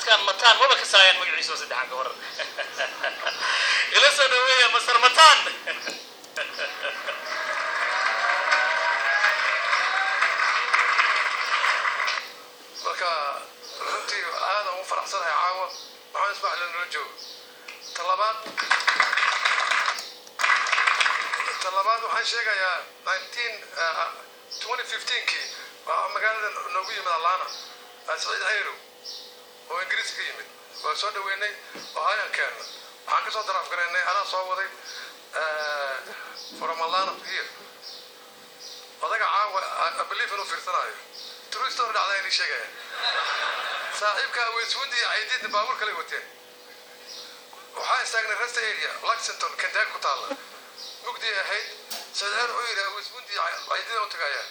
dadkan mataan waba ka saayaan magaciisa saddexan ka waran ila soo dhaweeya masar mataan marka runtii aad aan u faraxsanahay caawa waxaan ismaaciil noo joogo talabaad waxaan sheegayaa 2015kii waa magaalada noogu yimid Atlanta Saciid Ayro oo Ingiriis ka yimid waa soo dhaweynay oo ayaan keenay waxaan ka soo daraaf gareynay anaa soo waday from Atlanta here odaga caawa I believe inuu fiirsanayo true story dhacday inay sheegaya saaxiibka Westwood iyo Aydid baabuur kale wateen waxaan istaagnay rest area Lexington Kentucky ku taala mugdi ahayd Saciid oo yiri Westwood iyo Aydid oo tagaya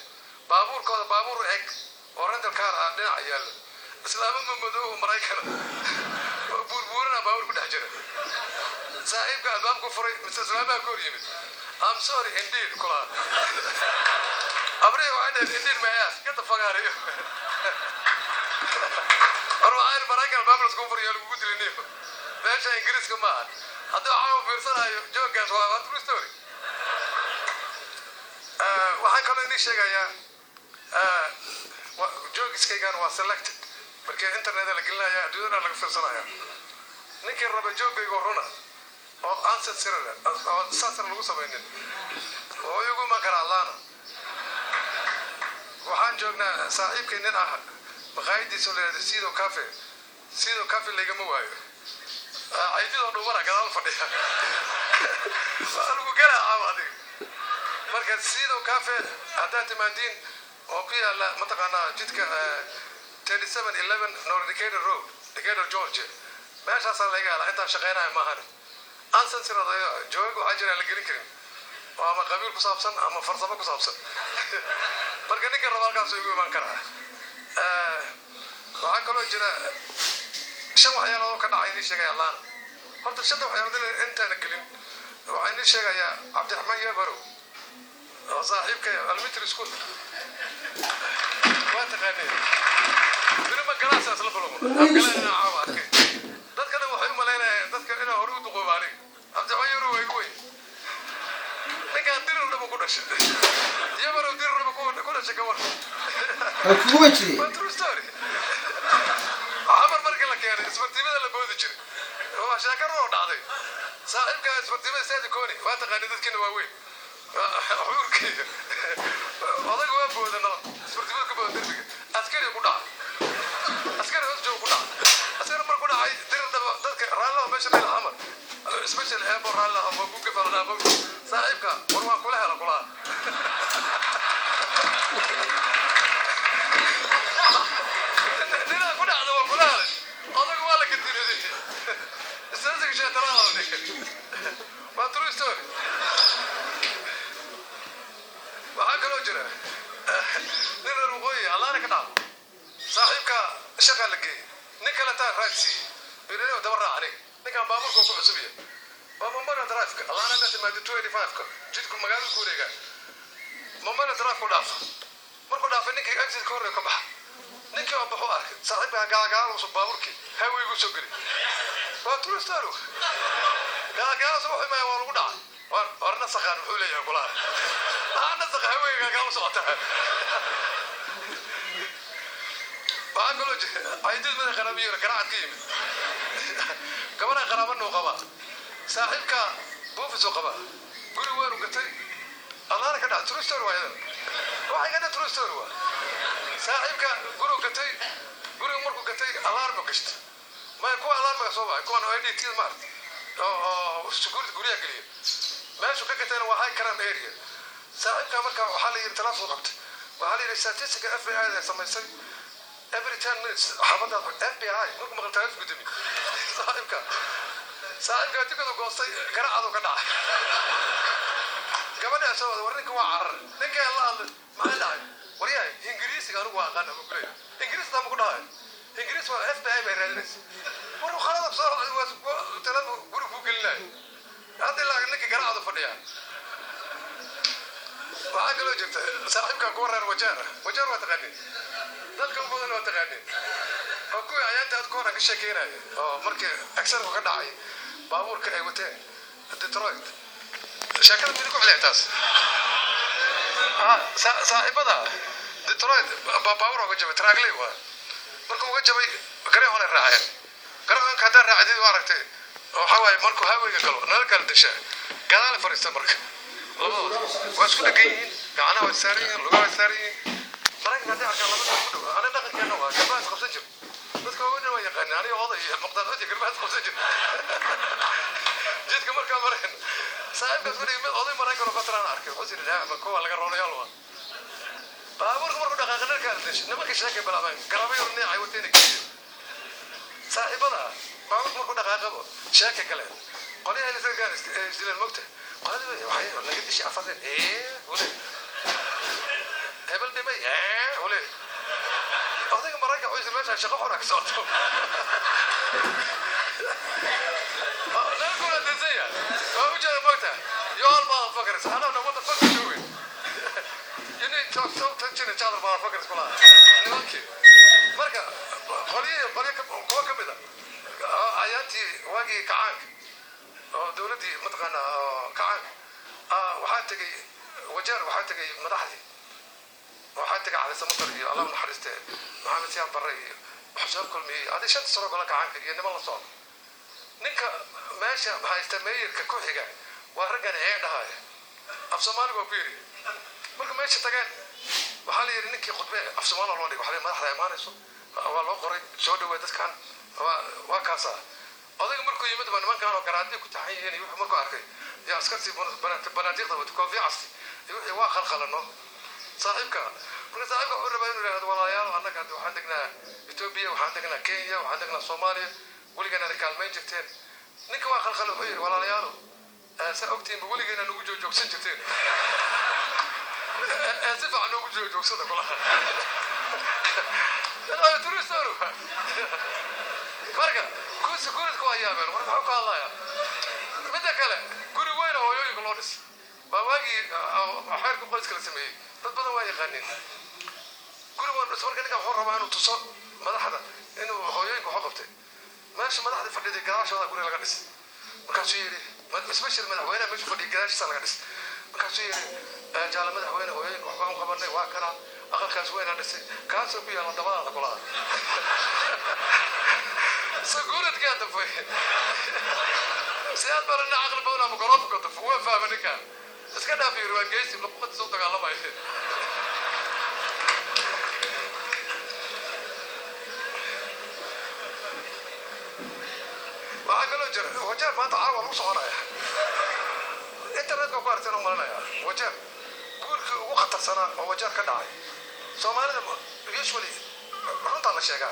baabuurkooda baabuur eeg oo rental car ah dhinaca yaalo islaama madow Mareykan burburna baabuur ku dhex jira saaxiibka albaabku furay islaama ku yimid I'm sorry indeed kula abriyo waxay indeed ma yaas ka tafagaariyo arwaayir Mareykan baabuur isku furiyo lagu dilinayo meesha Ingiriiska ma hadda caawa fiirsanayo joogaas waa true story waxaan kaloo idin sheegayaa joogiskaygan waa selected markii internet la gelinayo adduunka laga fiirsanayo ninkii raba joogayga runa oo answer sirada oo saasar lagu sameeyay oo iyagu ma kala laana waxaan joognaa saaxiibkay nin ah maqaayadiisa leedahay Sido Cafe laga ma waayo aydido dhumara gadaal fadhiya lagu galaa caawadi marka Sido Cafe hadda timaadin oo ku yaala mataqaana jidka 3711 North Decatur Road Decatur Georgia meeshaas laga hela inta shaqeynaa ma ahan ansan sirada joogo ajira la gelin karin oo ama qabiil ku saabsan ama farsamo ku saabsan marka ninka rabaalkaas ugu iman kara waxaa kaloo jira shan waxyaalood oo ka dhacay inay sheegay Allah horta shan waxyaalood intaan gelin waxaan idin sheegayaa Cabdiraxmaan Yabaro oo saaxiibkay elementary school waa taqaanay bilma galaas la baro galana caawadkay dadkana waxay u maleynayaan dadka inay hor u duqoobaan Cabdiraxmaan Yabaro way goy ninka dirir dhabo ku dhashay Yabaro dirir dhabo ku dhashay ka war kuwajiri true story marka la keenay isbartimada la boodi jiray oo shaakar oo dhacday saaxiibka isbartimada saadi kooni waa taqaanid dadkina waa weyn xurkeeda odaga waa boodana isbartimada ku bood darbiga askari ku dhac askari hoos joog ku dhac askari mar ku dhacay dirdaba dadka raalaha meesha meel xamar special airport raalaha oo ku gafalana saaxiibka war waa kula hela kula true story waxaa kaloo jira nin reer waqooyi allaana ka dhaco saaxiibka shaqa la geeyey nin kale taa raagsi inuu daba raacay ninkan baabuurka ku cusubiya waa mamada drive-ka allaana la timaado 25ka jidku magaalada ku wareega mamada drive ku dhaaf markuu dhaafay ninkii exit ka horreeya ka baxa ninkii oo baxo arkay saaxiibka gaagaal uu baabuurkii hawaygu soo galay waa true story gaagaal soo xumay waa lagu dhacay warna saqaan wuxuu leeyahay kula ana saqaa hawayga gaagaal soo qata waa kaloo aydiid madax qarabiyo garaad ka yimid gabadha qaraabana oo qaba saaxiibka buufis oo qaba guri weyn u gatay allaana ka dhac true story waa waxay ka true story waa saaxiibka guri gatay guri markuu gatay alarm gashta ma ku alarm soo baa ku aan ID tii maar oo security guriga galiyo meeshu ka gatayna waa high crime area saaxiibka marka waxa la yiri telefoon qabtay waxa la yiri statistic FBI ay samaysay every 10 minutes xabada FBI markuu maqaltaay gudumi saaxiibka tikada goostay garaacadu ka dhacay gabadha soo warninka waa carar ninka la hadlay ma dhacay wariyahay ingiriisiga anigu waa aqaan ama kulay ingiriis ma ku dhahay ingiriis waa FBI bay raadinaysa war khalad soo talaba guri ku gelnay hadda la ninka garaacadu fadhiya waxa kale jirta saaxiibka ku wareer wajar waa taqaanay dadka badan waa taqaanay kuwii ayaanta aad ku horan ka sheekeynaya oo markii accident ka dhacay baabuurka ay wateen Detroit sheekada mid ku xileytaas saaxiibada Detroit baabuur uga jabay traagley waa markuu uga jabay garee hore raacay garoonka hadda raacday waa aragtay waxa waaye markuu hawayga galo nala kala dashaa gadaal fariista marka waa isku dhageeyeen gacanaha way saarayeen lugaha way saarayeen marka hadda arkaan laba ku dhaw ana dhaqankeena waa gabaas qabsan jir dadka ugu dhaw yaqaan ani oday muqdadada gabaas qabsan jir jidka marka mareen saaxiibka guriga mid oday maraykan oo qataraan arkay wuxuu yiri ma kuwa laga roonayaal waa baabuurka markuu dhaqaaqana kala dashay nimanka sheekay balaaban garaabay oo neecay wateen saaxiibada baabuurka markuu dhaqaaqabo sheekay kale qolyaha la sagaan isdilan mogta qolada waxay laga dishay afadeen wale hebel dhimay wale odayga maraykan wuxuu meesha shaqo xor ka socdo لا كل الدنيا ما وجد موتة يا الله فكر أنا نقول فكر شوي يعني توك تجيني تجار ما فكر كلها نوكي مركا قليل كوا كم إذا آياتي واجي كعانك دولتي متقنا كعانك وحتى وجار وحتى مدحتي وحتى على سمطر الله من حرسته محمد سياب بري حساب كل مي هذا شد صار ولا كعانك يعني ما الله صار ninka meesha haysta meeyirka ku xiga waa raggan ee dhahay af Soomaaliga ku yiri marka meesha tageen waxa la yiri ninkii khudbay af Soomaaliga loo dhigay waxa madaxda imaanayso waa loo qoray soo dhaweey dadkan waa kaasa odayga markuu yimid baan nimankan oo garaadii ku taxayeen iyo wuxuu markuu arkay ya askarti banaadiqda wada koofi casti iyo waa khalkhalano saaxiibka marka saaxiibka wuxuu rabaa inuu yiraahdo walaalayaal annaga waxaan degnaa Itoobiya waxaan degnaa Kenya waxaan degnaa Soomaaliya ولقينا ركالمين جبتين نك واخر خلوا خير ولا ليالو سأكتين بولقينا نوجو جوكسين جبتين أسفع نوجو جوكسين كلها لا تريسارو كاركا كوس كوايا من ورد حق الله يا متى كلا قولي وين هو يوي كلونس بواقي حيركم قلت كلا سمي تبدو واي خانين قولي وين رسول كنك حر ما إنه تصل ما هذا إنه هو يوي كحقبته ماشي ما راح تفرد الجراش ولا أقول لك قدس ما كان شيء ما اسمش المدحوينة مش فرد الجراش صار قدس ما كان شيء جال المدحوينة هو يقوم خبرني واكنا أخذ كاس وين قدس كاس بيا على دماغ كلها سقولت كده فيه سياد برنا عقل بونا مقرب كده فهو فاهم إنك بس كده في روان جيسي بلقمة صوتك على ما يصير وجاب ما تعاون وصورة أنت لا تقارن أنا مالنا وجاب قول وقت السنة وجاب كداعي سومالي يشولي رنت على شيء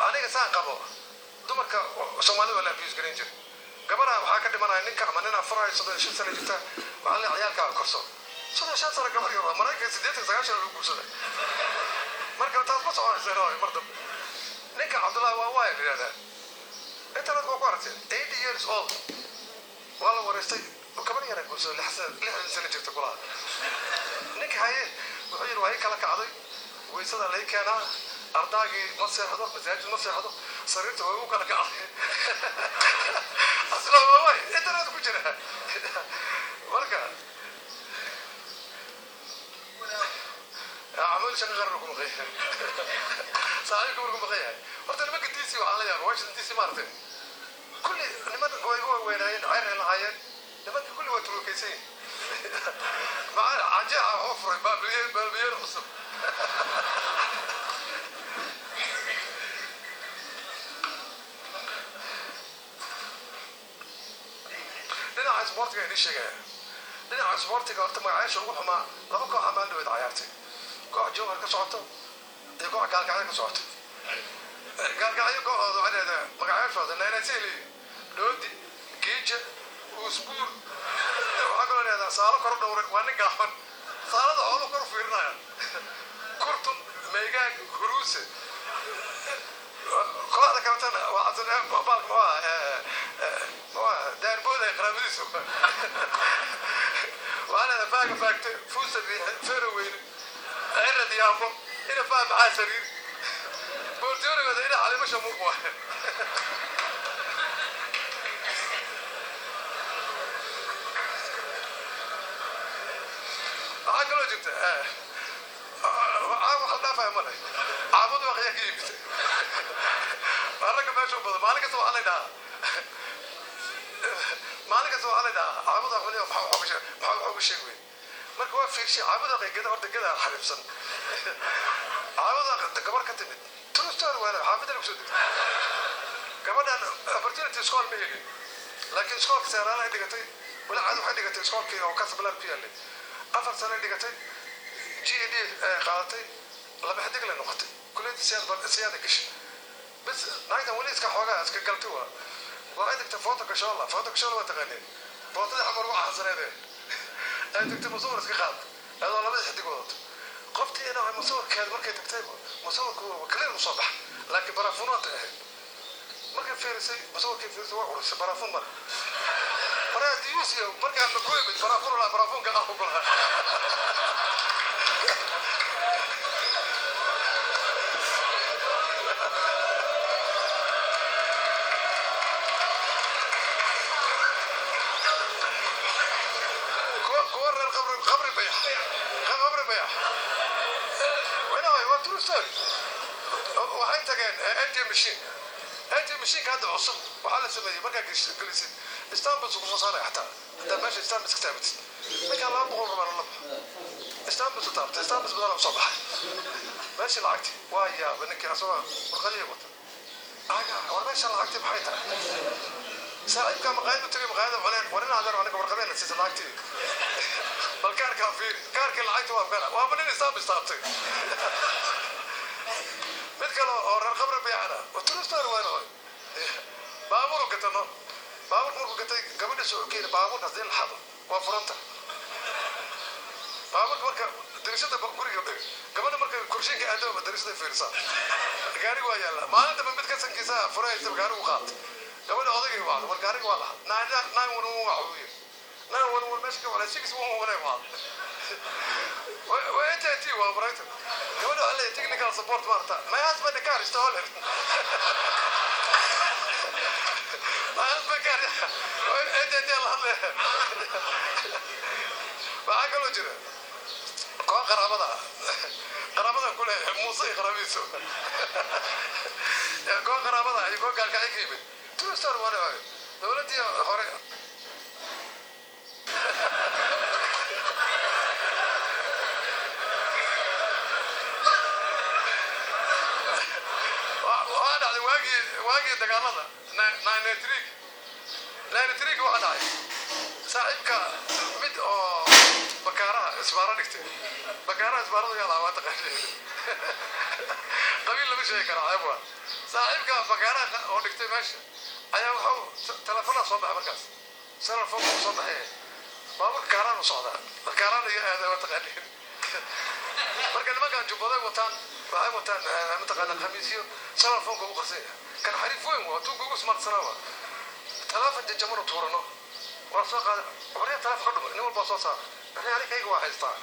أنا كسان قبوا دمك سومالي ولا بيس جرينجر قبلنا وحكي دمنا إنك عملنا فراي صدق شو سنة جبتها وعلى عيال كاركسو صدق شو سنة قبل يوم مرة كسيدتك زعيم شو بقصده مرة كنت أصبح صار زراعي مرة إنك عبد الله واواي في هذا أنت لا تقارن 80 years old والله ورثتي وكمان يانا كل سنة لحسن سنة جبت كلها نك هاي وحير وهي كلا كعضي ويصير عليه كان أرضاقي مصر هذا مزاج مصر هذا صرت هو كلا كعضي أصلا واي أنت لا تقول جناه وركا عمل شنو غيركم غير صاحبكم غيركم غير horta nimanka DC waxa la yaabaa waxa DC maartay kulli nimanka way weynayeen ayran lahaayeen nimanka kulli waa turukaysan ma ajaa ofray baabiyeer cusub dhinaca sportiga ay sheegayaan dhinaca sportiga horta magacaasha ugu xumaa laba koox amaan dhoweed ciyaartay koox joogar ka socoto iyo koox gaalgacyo ka socoto gaalgacyo kooxooda waxay leedahay magacaashooda naynasili dhoodi geeja usbuur waxaa kaloo leedahay saalo kor dhowre waa nin gaaban saalada xoolo kor fiirinaya kurtun meegaag huruuse kooxda kaletana waa cabdinaan baalk muxuu daarbooda ay qaraabadiisu waxaa leedahay faaga faagte fuusa feero weyne cirra diyaamo ina faa maxaa sariir بورتيوري وش مو واحد عقلوا جبت waxaa fahmo leh caabud waa qiyaas yimid marka meesha badan maalinka soo xalay dhaa caabud waa xulio waxa uu sheegay marka waa fiirshay caabud waa qeygada horta gada xaribsan caabud waa gabar ka timid tulustar waa xaafidada ku soo degtay gabadhan opportunity school ma helin laakiin schoolka saarana dhigatay wala caad waxay dhigatay schoolkii oo ka sablaan ku yaalay 4 sano dhigatay GED qaadatay laba xadig la noqotay kulliyada siyaada gashay bas naagtan wali iska xoogaa iska galtay waa inta foto ka shala waa taqaaneen footada xamar waxa xasareede ay tagtay musawir iska qaad hada laba xadig wadato qoftii inay musawirkeed markay tagtay musawirku kaliya soo bax laakiin barafuunta markay fiirisay musawirkii fiirisay waa urusay barafuun mar maraa diisiyo markaa ma ku imid barafuunka ah ku baa قبر بيح وين هو تروستر وحين تجين أنت مشين كهذا عصب وحاله سمي ما كان جلسين استانبس وصار حتى ماشي استانبس كتابت ما كان لا بقول ربنا الله استانبس وطابت استانبس بدل صباح ماشي العقد ويا بنك أسوا وخليه وط وأنا ماشي العقد بحياتها ساعد كم قاعد وتري مقاعد وعلين ورنا هذا أنا قبل قبل نسيت العقد بالكار كافير كارك العقد وابقنا وابنين إستانبس استابت midkalo oo reer qabri biyaana watrustar weeno baabur gatano baabur markuu gatay gabadha soo keenay baabur hadii la xado waa furanta baabur marka dirishada guriga dhig gabadha marka kurshiga aadaba dirishada fiirsa gaari waa yaala maalinta mid ka sankiisa furaysa gaari u qaat gabadha odayga waa war gaari waa la naan wan meeshka wala sigis waa wala waa وانت تي وابريت يقولوا عليه تكنيكال سبورت مارتا ما يحسب انك كار اشتغل ما يحسب كار انت الله باقلو جرا كو قرابدا كله موسى قرابيسو كو قرابدا يكو قال كايكيب توستر ولا دولتي هوري واجي دقالنا ناين تريك واحد هاي صاحبك مد أو بكارة اسمارة نكتة بكارة اسمارة يلا ما تقول قبيل لمش هيك أنا أبغى صاحبك بكارة أو نكتة ماشي أيام هو تلفونه صوب مركز سنة فوق صوب هي بابا كاران وصودا كاران هذا ما تقول مركز ما كان جبوده وطن متقنا خميسيو سنة فوق وقصية كان حريف وين وتوقع اسمه سنوات ثلاثة جمهور تورنا ورساق وريه ثلاثة خدمة نقول بصاصة إحنا عليك أي واحد طار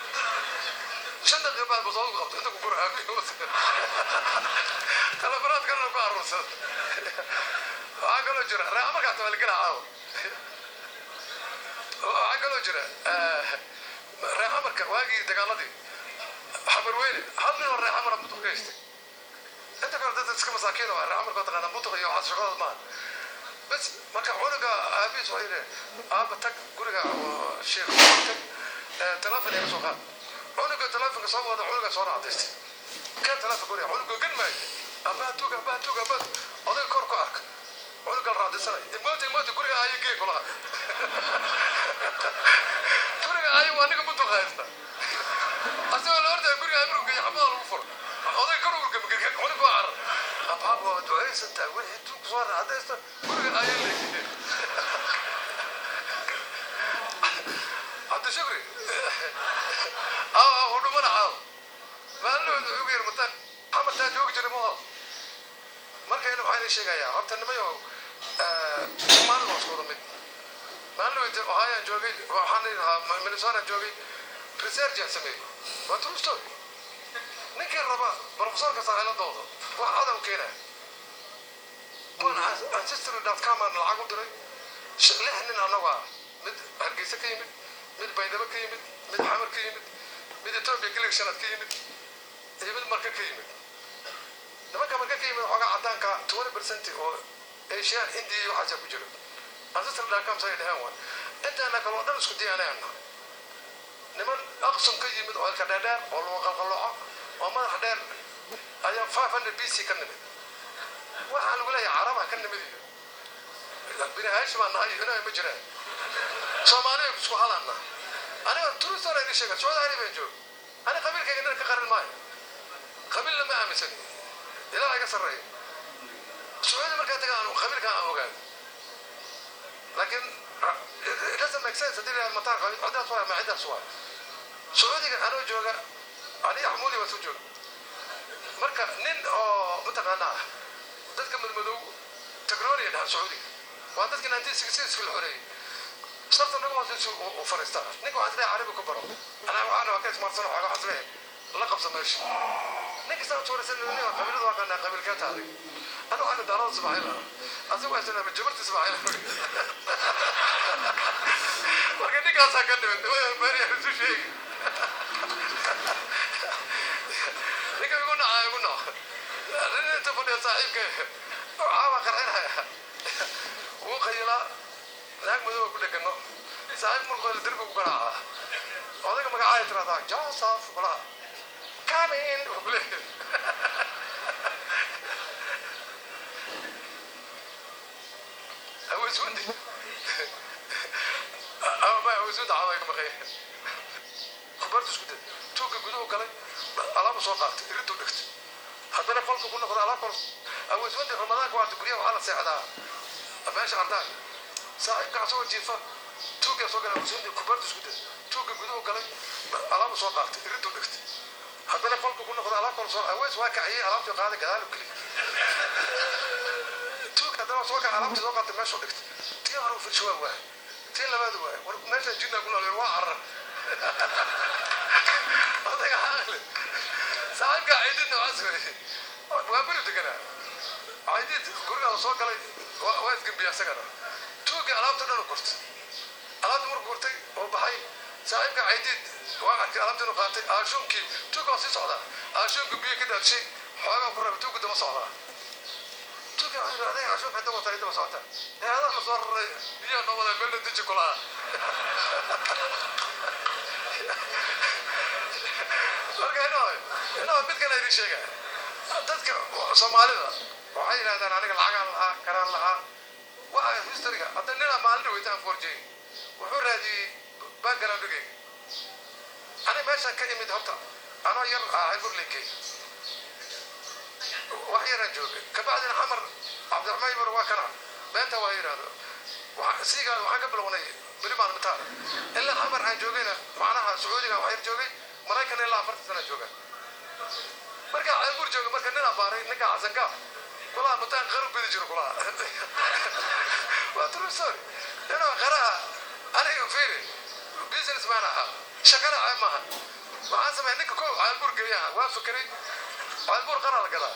شن الغباء بصاص قبض أنت كبر هاي تلفونات كانوا كاروس عقلوا جرا رأى ما كاتب القرا عاو عقلوا جرا رأى أمرك واجي دقالدي حبر وين هذا الرأي حمر متوقعته أنت كنت تسكب مساكين وعمر كنت أنا متوقع يوحد شغال ما بس ما كان عنقة أبي صغيرة بتك قرقة شيخ تلافن يا سوقا عنقة تلافن صوب هذا عنقة صار عطيست كان تلافن قرقة عنقة جن ماي أبى هذا كوركو أرك عنقة الراد السنة الموت قرقة أي كي كلها قرقة أي وأنا كنت متوقعته أصلا الأرض قرقة أمرك يحمل الوفر هذا كوركو كم عنقة عر أبغى دعاء سنت أول هتوك صار هذا است قرقة أي اللي هذا شكري هو نمنا عاو ما له يغير متى محمد تاجوك جرموها مركا إنه هاي الشيء جاية هم تنميو ما له مشكور من ما له إنت هاي جوبي وحني من صار جوبي ريسيرش يسميه وتروستوي نكير ربا بروفيسور كسر على الضوء وهذا وكيله ancestry.com aan lacag u diray 6 nin anaga mid hargeysa ka yimid mid baydhabo ka yimid mid xamar ka yimid mid Ethiopia collection ka yimid mid marka ka yimid nimanka marka ka yimid xogaa cadaanka 20% oo Asian India waxa ku jira ancestry.com say dhahaan waa intaana kala dhan isku diyaanayna niman aqsam ka yimid oo ka dhaadheer oo loo qalqaloco oo madax dheer ayaa 500 BC ka nimid waxa lagu leeyahay carabaha ka nimid bini haashim aan nahay inay ma jiraan Soomaaliya isku halana aniga turista ay sheegay Saudi Arabia joog ana qabiilkayga ka qaran maayo qabiil lama aaminsan ilaa ay ka sareeyay Saudi marka tagaan qabiilka aan ogaad laakiin it doesn't make sense hadii la mataa qabiil cadaas waa ma cidaas waa Saudi anoo jooga ani axmuudi waa soo jooga marka nin oo mutaqaana dadka madmadow technology da Saudi waa dadka 1966 la xoreeyay sabta nagu waasoo oo fariista ninka waxa ay carabi ku baro ana waxaan ka ismarsan waxa xasbay la qabsan meesha ninka soo toorsan inuu qabiilada waa kana qabiilka taari ana waxaan daaro subhanahu asagu asana majbarti subhanahu marka ninka asaa ka dhigay way bari isu sheeg ninka ugu nacay inta fadhiya saaxiibka caawa qarxinaya wuu qayla laag madow ku dhagano saaxiib markuu dirku ku garaaca odaga magacaay tirada Joseph wala come in أول سوندي أول سوند عوايك مخير خبرت سكوت توك جدو كله على مسوقات يردوا لكت حتى أنا قلت كنا خذ على قرص أول سوند رمضان قعدت بريء وعلى ساعة أباش عردان صاحب كعصور جيفا توك يسوق أول سوند خبرت سكوت توك جدو كله على مسوقات يردوا لكت حتى أنا قلت كنا خذ على قرص أول سواك عيه على مسوق هذا كذا لكلي توك هذا مسوق على مسوق هذا ما شو لكت تيارو في شوال واحد تين لما دوا وناس جينا كنا للوعر هذا حاله صاحب قاعدين واسمه وابرد كده عايدين كلنا سوق على واحد جنبي سكنه توك علامته انا كرت علامته مر كرتي وبحي صاحب قاعدين واحد علامته قاطي اشونكي توك واسي صعده اشونك بيه كده شيء حاجه قرب توك ده صعده توك هذا عشان حتى ما تريد مساعدة هذا مصر بيا نولا بلد تجي كلها أنا بيتكلم هذه الشيء تذكر سومالينا وحين هذا أنا العقل لها كران لها وهاي هيستوريا أتنينا مالنا ويتان فورجي وحور هذه بانجرا دوجي أنا ماشى كلمة هبطة أنا يرى أقول لك وحي رجوك كبعد الحمر عبد الرحمن بن واكنا بنت وهي هذا سيغا waxa ka bilowday bilimaan mata illa xamar aan joogayna macnaha Sacuudiga waxa joogay Mareykan ilaa 40 sano jooga marka ay bur jooga marka nin abaaray ninka casanka kula mata qarab bidi jiro kula waa turusor ina qaraha aniga fiiri business man aha shaqada ay maaha waxaan sameeyay ninka koob ay bur geeyaa waa fikray ay bur qarar gala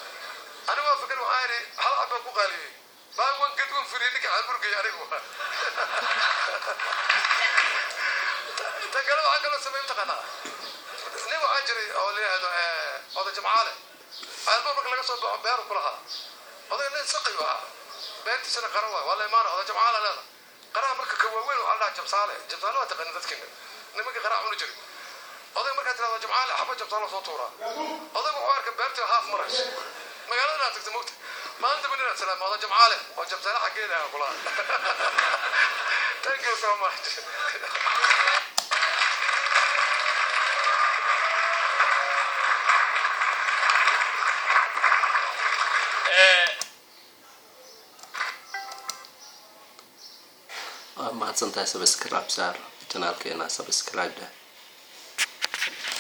أنا وافقن وحاري هل أبغى بقالي ما هو قدوم فرينك على برجع عليكم تقولوا عقلوا سمين تقنا نيو أجري أو ليه هذا جمعة على برجع لقى صوب بيار كلها هذا الناس سقيوا بنت سنة قروا ولا ما هذا جمعة لا قرأ مركب كوين وعلى جبصالة وتقنا تذكرنا نمك قرأ من جري هذا مركب هذا جمعة حبة جبصالة صوتورة هذا محوارك بيرتي هاف مرش magaalada aad tagto moogta maanta banana salaamada jamcaale oo jabtana xageeda ah kula thank you so much ما تصنتها سبسكرايب صار channel كينا سبسكرايب ده